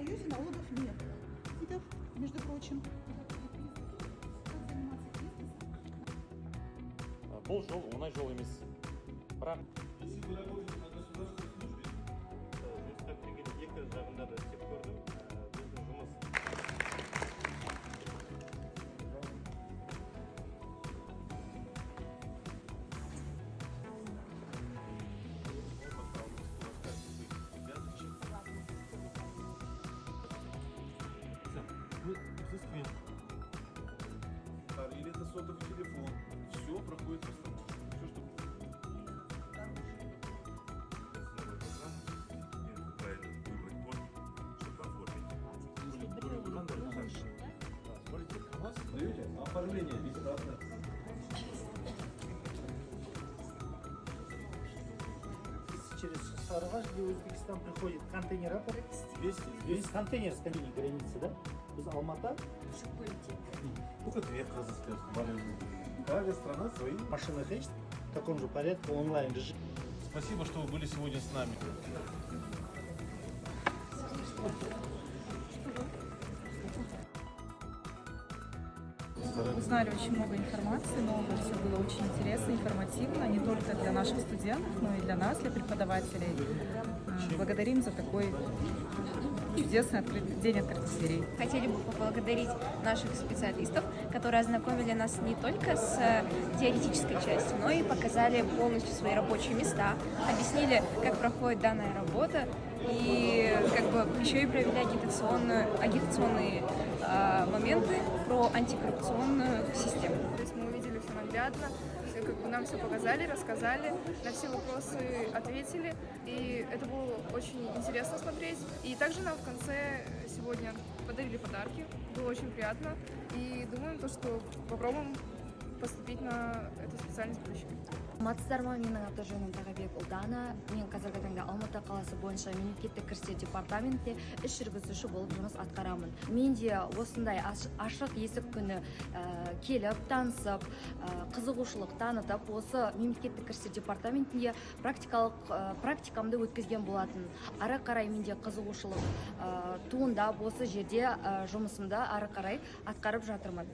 Союзе налогов нет. Видов, между прочим. Бұл жол оңай жол емес. Бірақ Если вы работаете на государственной службе, жұмыстап келген екі жағында да істеп көрдім. Біздің жұмыс или это сотовый телефон, все проходит в остановке. Все, что правильно выбрать код, чтобы оформить. даете? Оформление бесплатно. Через Сарыағаш, где Узбекистан приходит контейнер, 200, здесь контейнер с линии границы, да? Из Алмата. Сколько две казахских болезни? Каждая страна свои. Машина есть в таком же порядке, онлайн режим. Спасибо, что вы были сегодня с нами. Узнали очень много информации, нового, все было очень интересно, информативно, не только для наших студентов, но и для нас, для преподавателей. Благодарим за такой чудесный день открытых дверей. Хотели бы поблагодарить наших специалистов, которые ознакомили нас не только с теоретической частью, но и показали полностью свои рабочие места, объяснили, как проходит данная работа, и еще и провели агитационные моменты про антикоррупционную систему. То есть мы увидели все наглядно, нам все показали, рассказали, на все вопросы ответили, и это было очень интересно смотреть. И также нам в конце сегодня подарили подарки, было очень приятно, и думаем, что попробуем поступить на эту специальность в будущем. Матсыздар ма, менің аты жөнім Тағабек Ұлдана. Мен қазіргі таңда Алматы қаласы бойынша мемлекеттік кірістер департаментте іс жүргізуші болып жұмыс атқарамын. Мен де осындай ашық есік күні келіп, танысып, қызығушылық танытып, осы мемлекеттік кірістер департаментінде практикамды өткізген болатын. Ары қарай менде қызығушылық туындап, осы жерде жұмысымды ары қарай атқарып жатырмын.